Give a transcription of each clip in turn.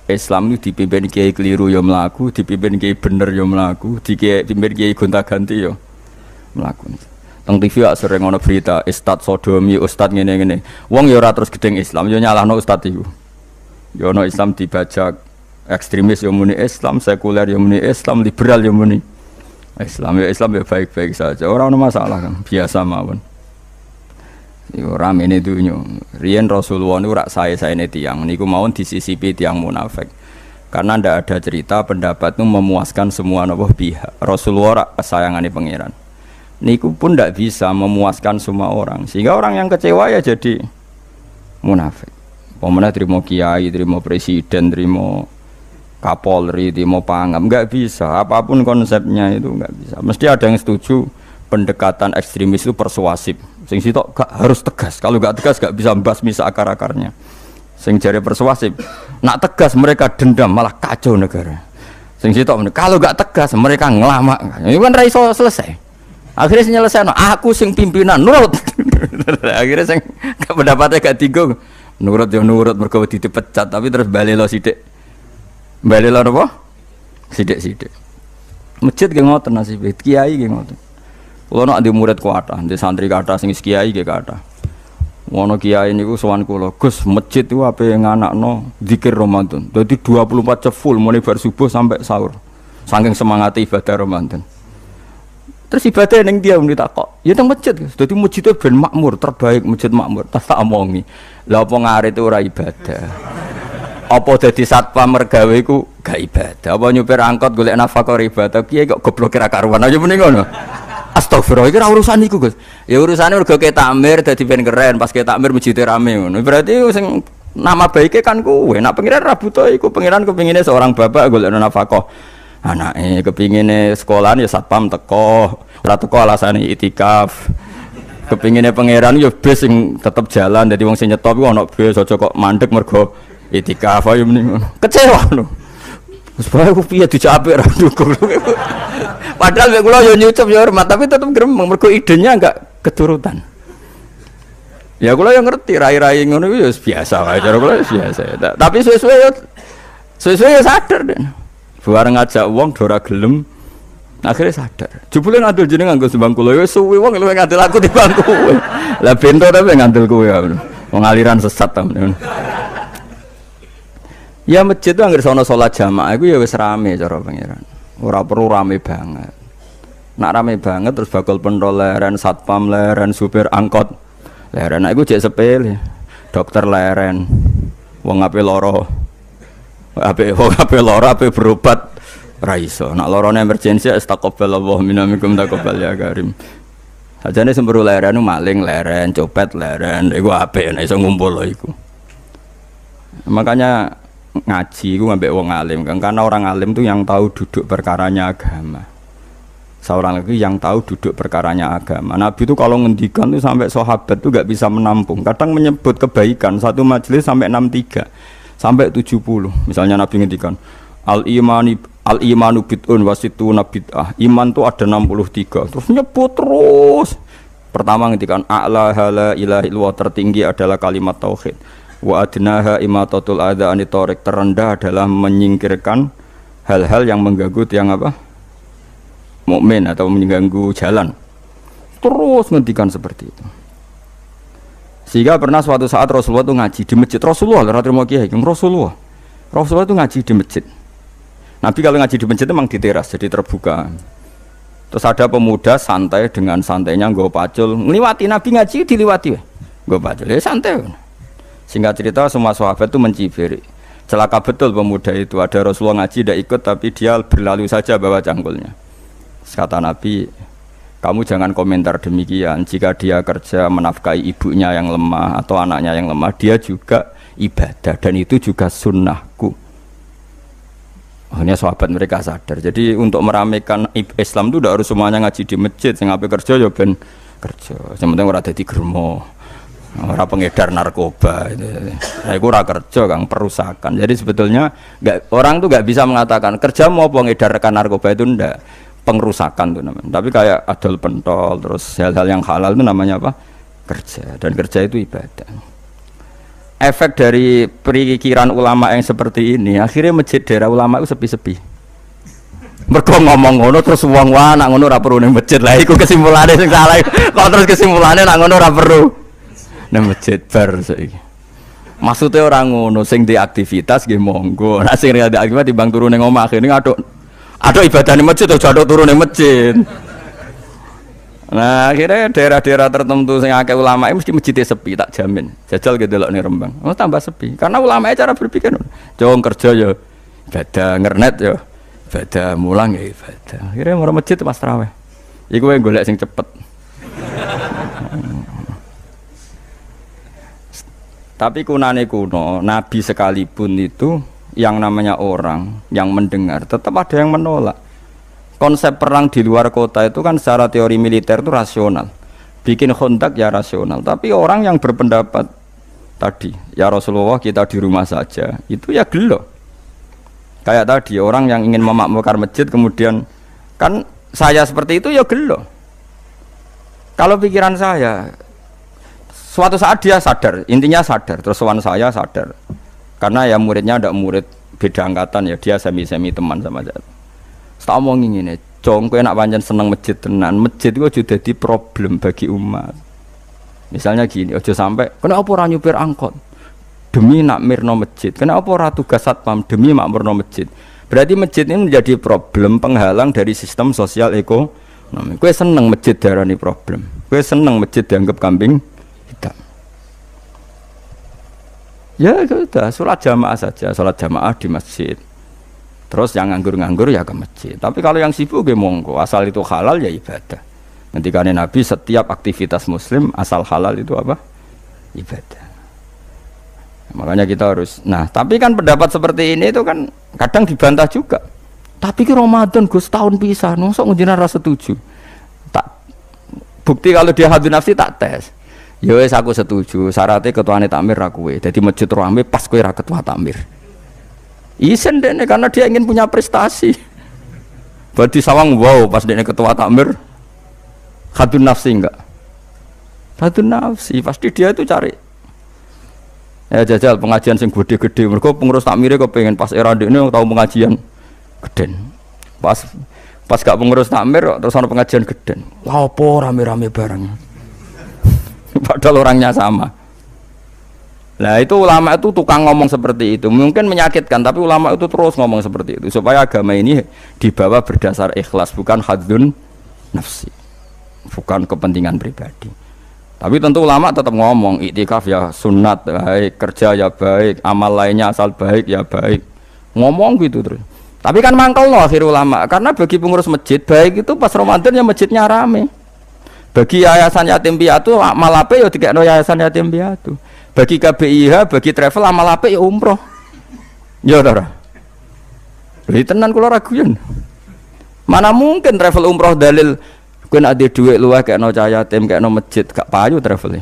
Islam itu dipimpin kiai keliru ya mlaku, dipimpin kiai bener ya mlaku, dipimpin kiai gonta-ganti ya mlaku. Teng TV sering ana berita ustad sodomi, ustad ngene-ngene. Wong ya ora terus gedeng Islam, ya nyalahno ustad iku. Ya ana Islam dibajak, ekstremis ya muni Islam, sekuler ya muni Islam, liberal ya muni Islam. Ya Islam ya baik-baik saja. Ora ana masalah kan, biasa mawon. Iku ramene dunyo. Riyen Rasulullah niku rak sae-saene tiyang niku mawon disisipi tiyang munafik. Karena ndak ada cerita pendapat itu memuaskan semua napa pihak. Rasulullah rak kesayangane pangeran. Niku pun ndak bisa memuaskan semua orang. Sehingga orang yang kecewa ya jadi munafik. Pemene trimo kiai, trimo presiden, trimo Kapolri, trimo pangam, enggak bisa. Apapun konsepnya itu enggak bisa. Mesti ada yang setuju pendekatan ekstremis itu persuasif. Sing sitok gak harus tegas. Kalau gak tegas gak bisa membasmi akar-akarnya. Sing jare persuasif, nak tegas mereka dendam malah kacau negara. Sing sitok kalau gak tegas mereka ngelamak. Itu kan ra iso selesai. Akhirnya sing nyelesaino aku sing pimpinan nurut. Akhirnya sing pendapatnya gak tinggung. Nurut yo nurut mergo dipecat tapi terus balelo sithik. Balelo apa? Sithik-sithik. Masjid ge ngoten nasibe, kiai ge ngoten. Kulo nak di murid kuatah, di santri kata sing kiai ge kata. Wono kiai niku sowan kula, Gus, masjid itu ape nganakno zikir Ramadan. Dadi 24 jam full mulai bar subuh sampai sahur. Saking semangat ibadah Ramadan. Terus ibadah ning dia muni takok, ya teng masjid, Gus. Dadi masjid itu ben makmur, terbaik masjid makmur. Tak omongi. Lah apa ngarit itu ora ibadah. Apa dadi satpam mergawe iku gak ibadah. Apa nyupir angkot golek nafkah ibadah, kiai kok goblok kira karuan aja mending ngono. Astagfirullah, iki ora urusan iku, Gus. Ya urusane mergo ke takmir dadi ben keren, pas ke takmir masjid rame ngono. Berarti sing nama baike kan kowe. Nek pengiran ra butuh iku, pengiran kepingine seorang bapak golek nafkah. Anake kepingine sekolahan ya satpam teko, ora teko alasane itikaf. Kepingine pengiran ya bis sing tetep jalan, dadi wong sing nyetop iku ana bis aja kok mandek mergo itikaf ayo mending ngono. Kecewa lho. Wes bae ku piye dicapik ra dukung. Padahal mek kula yo nyucup yo hormat tapi tetep gremeng mergo idenya enggak keturutan. Ya kula yo ngerti rai-rai ngono iku yo biasa wae cara kula biasa. Tapi suwe-suwe yo sadar den. Bareng ngajak wong do ora gelem akhirnya sadar. Jebule ngandel jeneng nganggo sembang kula yo suwe wong luwih ngandel aku timbang kowe. Lah bento tapi ngandel kowe ya. Wong aliran sesat ta. Ya masjid itu anggere sono salat jamaah iku ya wis rame cara pangeran. Ora perlu rame banget. Nak rame banget terus bakal pentol leren, satpam leren, supir angkot leren. Nek iku jek sepele. Dokter leren. Wong ape lara. Ape lara ape berobat ra iso. Nak larane emergensi astagfirullah minamikum taqabbal ya karim. Sajane semburu leren maling leren, copet leren. Iku apik nek iso ngumpul lho iku. Makanya ngaji itu ngambil wong alim kan, karena orang alim itu yang tahu duduk perkaranya agama. Seorang lagi yang tahu duduk perkaranya agama. Nabi itu kalau ngendikan itu sampai sahabat itu gak bisa menampung. Kadang menyebut kebaikan satu majelis sampai 63 sampai 70. Misalnya Nabi ngendikan al imanu bid'un wasituna bid'ah. Iman itu ada 63. Terus nyebut terus. Pertama ngendikan a'la hala ilaha illallah, tertinggi adalah kalimat tauhid. Wa adnaha imatatul adza anit thariq, terendah adalah menyingkirkan hal-hal yang mengganggu tiang apa? Mukmin atau mengganggu jalan. Terus ngendikan seperti itu. Sehingga pernah suatu saat Rasulullah itu ngaji di masjid. Rasulullah terima kiai, Rasulullah itu ngaji di masjid. Nabi kalau ngaji di masjid itu memang di teras, jadi terbuka. Terus ada pemuda santai dengan santainya nggo pacul, ngliwati Nabi ngaji diliwati. Nggo pacul, ya santai. Singkat cerita semua sahabat itu mencibir. Celaka betul pemuda itu. Ada Rasulullah ngaji tidak ikut tapi dia berlalu saja bawa cangkulnya. Kata Nabi, kamu jangan komentar demikian. Jika dia kerja menafkahi ibunya yang lemah atau anaknya yang lemah, dia juga ibadah dan itu juga sunnahku. Akhirnya sahabat mereka sadar. Jadi untuk meramaikan Islam itu tidak harus semuanya ngaji di masjid. Yang apa kerja ya ben kerja. Yang penting ora dadi germo. Orang pengedar narkoba itu, itu ora kerja kang perusakan. Jadi sebetulnya orang tuh nggak bisa mengatakan kerja mau pengedar narkoba itu ndak, pengrusakan tuh namanya. Tapi kayak adol pentol terus hal-hal yang halal itu namanya apa? Kerja. Dan kerja itu ibadah. efek dari pikiran ulama yang seperti ini, akhirnya masjid daerah ulama itu sepi-sepi. Mergo ngomong ngono terus wong wae nak ngono ora perlu ning masjid. Lah iku kesimpulane sing salah. Kok terus kesimpulane nak ngono ora perlu ning masjid bar saiki. Maksudnya orang ngono sing di aktivitas nggih monggo. Nek sing ada aktivitas timbang turu ning omah kene aduk ibadah ning masjid aja aduk turu ning masjid. Nah, akhirnya daerah-daerah tertentu sing akeh ulama mesti masjidnya sepi, tak jamin. Jajal gitu delok ning Rembang. Oh, tambah sepi. Karena ulama cara berpikir jong kerja ya ibadah, ngernet ya ibadah, mulang ya ibadah. Akhirnya mau masjid pas tarawih. Iku wae golek sing cepet. Tapi kunane kuno, Nabi sekalipun itu yang namanya orang yang mendengar tetap ada yang menolak. Konsep perang di luar kota itu kan secara teori militer itu rasional. Bikin kontak ya rasional. Tapi orang yang berpendapat tadi, ya Rasulullah kita di rumah saja, itu ya gelo. Kayak tadi orang yang ingin memakmurkan masjid kemudian kan saya seperti itu ya gelo. Kalau pikiran saya suatu saat dia sadar, intinya sadar, terus sowan saya sadar. Karena ya muridnya ada murid beda angkatan ya, dia semi-semi teman sama saya. Tak omongin ini, jong kowe nak pancen seneng masjid tenan, masjid itu aja dadi problem bagi umat. Misalnya gini, aja sampai kenapa ora nyupir angkot demi nak mirno masjid, kenapa ora tugas satpam demi makmurno masjid. Berarti masjid ini menjadi problem penghalang dari sistem sosial ekonomi. Kowe seneng masjid darani problem, kowe seneng masjid dianggap kambing hitam. Ya sudah, sholat jamaah saja, sholat jamaah di masjid. Terus yang nganggur-nganggur ya ke masjid. Tapi kalau yang sibuk ya monggo, asal itu halal ya ibadah. Ngendikane Nabi setiap aktivitas muslim asal halal itu apa? Ibadah. Makanya kita harus. Nah, tapi kan pendapat seperti ini itu kan kadang dibantah juga. Tapi ki Ramadan Gus tahun pisah, nosok ngunjina ra setuju. Tak bukti kalau dia hadun nafsi tak tes. Ya wis aku setuju, syaratnya ketuane takmir ra kowe. Dadi masjid rame pas kowe ra ketua takmir. Isen dene karena dia ingin punya prestasi. Berarti sawang wow pas dene ketua takmir hadun nafsi enggak? Hadun nafsi pasti dia itu cari. Ya jajal pengajian sing gede-gede. Mergo pengurus takmire kok pengen pas era ndekne tau pengajian geden. Pas gak pengurus takmir terus ana pengajian geden. Wah apa rame-rame bareng. Padahal orangnya sama. Nah itu ulama itu tukang ngomong seperti itu, mungkin menyakitkan, tapi ulama itu terus ngomong seperti itu supaya agama ini dibawa berdasar ikhlas, bukan hadzun nafsi, bukan kepentingan pribadi. Tapi tentu ulama tetap ngomong iktikaf ya sunat baik, kerja ya baik, amal lainnya asal baik ya baik, ngomong gitu terus. Tapi kan mangkel loh akhir ulama, karena bagi pengurus masjid baik itu pas Ramadan ya masjidnya rame. Bagi yayasan yatim piatu amal apa ya dikekno yayasan yatim piatu. Bagi KBIH, bagi travel amal apik ya umroh. Ya ora. Lha tenan kula raguyan. Mana mungkin travel umroh dalil kowe nek ade dhuwit luwih kekno cah yatim, kekno masjid, gak payu travel.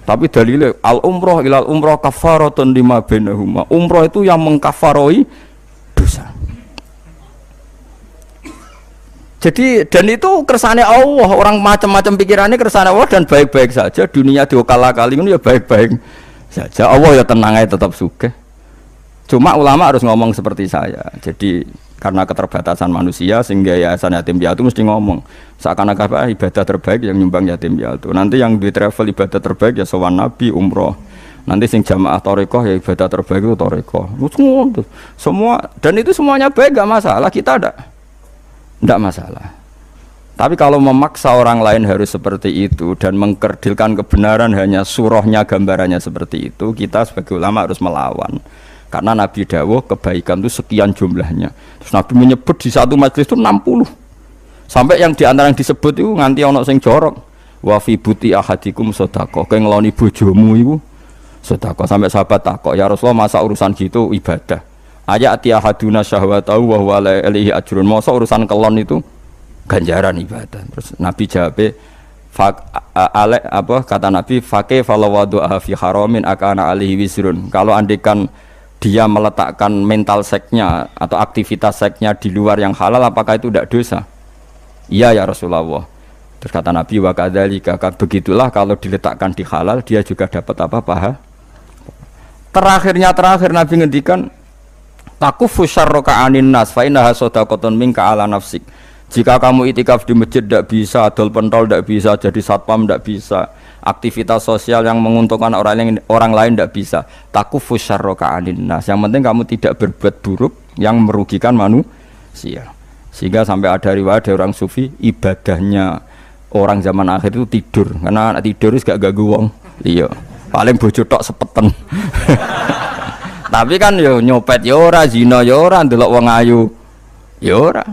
Tapi dalile al umroh ilal umroh kafaratun lima bainahuma. Umroh itu yang mengkafaroi dosa. Jadi dan itu kersane Allah, orang macam-macam pikirannya kersane Allah dan baik-baik saja. Dunia diokal-akali itu ya baik-baik saja. Allah ya tenang aja tetap sugih. Cuma ulama harus ngomong seperti saya. Jadi karena keterbatasan manusia sehingga yayasan yatim piatu mesti ngomong seakan-akan ibadah terbaik yang nyumbang yatim piatu. Nanti yang di travel ibadah terbaik ya sowan Nabi umroh. Nanti sing jamaah thariqah ya ibadah terbaik itu thariqah. Semua dan itu semuanya baik gak masalah, kita tidak masalah. Tapi kalau memaksa orang lain harus seperti itu dan mengkerdilkan kebenaran hanya surahnya gambarannya seperti itu, kita sebagai ulama harus melawan. Karena Nabi dawuh kebaikan itu sekian jumlahnya. Terus Nabi menyebut di satu majelis itu 60. Sampai yang diantara yang disebut itu nganti ono sing jorok. Wa fi buti ahadikum sedekah. Kowe ngeloni bojomu iku sedekah. Sampai sahabat takok, "Ya Rasulullah, masa urusan gitu ibadah?" Ayat ahaduna syahwatahu wa huwa alaihi ajrun. Masa urusan kelon itu ganjaran ibadah. Terus Nabi jawab, kata Nabi, "Faqih falawadu'a fi haramin akana alaihi wisrun." Kalau andikan dia meletakkan mental seksnya atau aktivitas seksnya di luar yang halal, apakah itu tidak dosa? Iya ya Rasulullah. Terus kata Nabi, "Wa kadzalika," begitulah kalau diletakkan di halal dia juga dapat apa? Paha. Terakhir Nabi ngendikan takufu syarraka anin nas fa innaha shadaqatun minka ala nafsik. Jika kamu itikaf di masjid tidak bisa, adol pentol tidak bisa, jadi satpam tidak bisa, aktivitas sosial yang menguntungkan orang lain tidak bisa. Takufu syarraka anin nas. Yang penting kamu tidak berbuat buruk yang merugikan manusia. Sehingga sampai ada riwayat dari orang sufi, ibadahnya orang zaman akhir itu tidur, karena anak tidur itu gak ganggu wong. Iya. Paling bojo tok sepeten. Tapi kan yo nyopet yo ora, zina yo ora, ndelok wong ayu yo ora.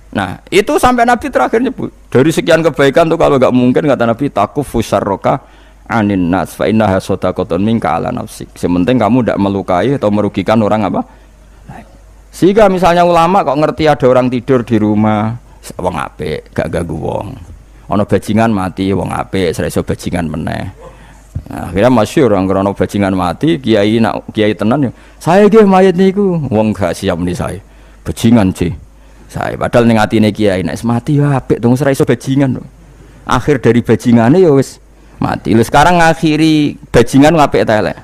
Nah, itu sampai Nabi terakhir nyebut. Dari sekian kebaikan tuh kalau enggak mungkin kata Nabi takufu syarraka anin nas fa innaha shadaqatun minka ala nafsik. Sementing kamu tidak melukai atau merugikan orang apa? Sehingga misalnya ulama kok ngerti ada orang tidur di rumah, wong apik, gak ganggu wong. Ana bajingan mati, wong apik, iso bajingan meneh. Nah, akhirnya masyhur orang krono bajingan mati, kiai tenan yo. Saya nggih mayit niku, wong gak siap muni saya. Bajingan sih. Saya padahal ning atine kiai nek mati yo apik dong ora iso bajingan. Akhir dari bajingane yo wis mati. Lha sekarang ngakhiri bajingan apik ta elek?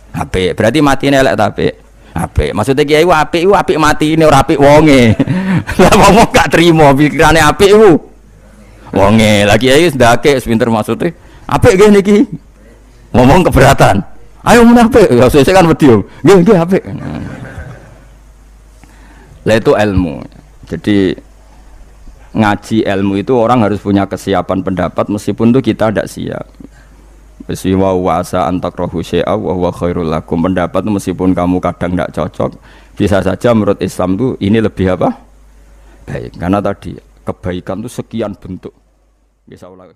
Apik. Berarti matine elek ta apik? Apik. Maksudnya kiai apik mati ini ora apik wonge. Lah wong gak trimo pikirane apik iku. Wonge lagi kiai wis ndake wis pinter maksudnya. Apik nggih niki. Ngomong keberatan. Ayo munafik. Ya sesuk kan wedi. Nggih apik. Lah itu ilmu. Jadi ngaji ilmu itu orang harus punya kesiapan pendapat meskipun itu kita tidak siap. Wa wasa antakrahu syai'a wa huwa khairul lakum. Pendapat itu meskipun kamu kadang tidak cocok, bisa saja menurut Islam itu ini lebih apa? Baik. Karena tadi kebaikan itu sekian bentuk. Bisa ulang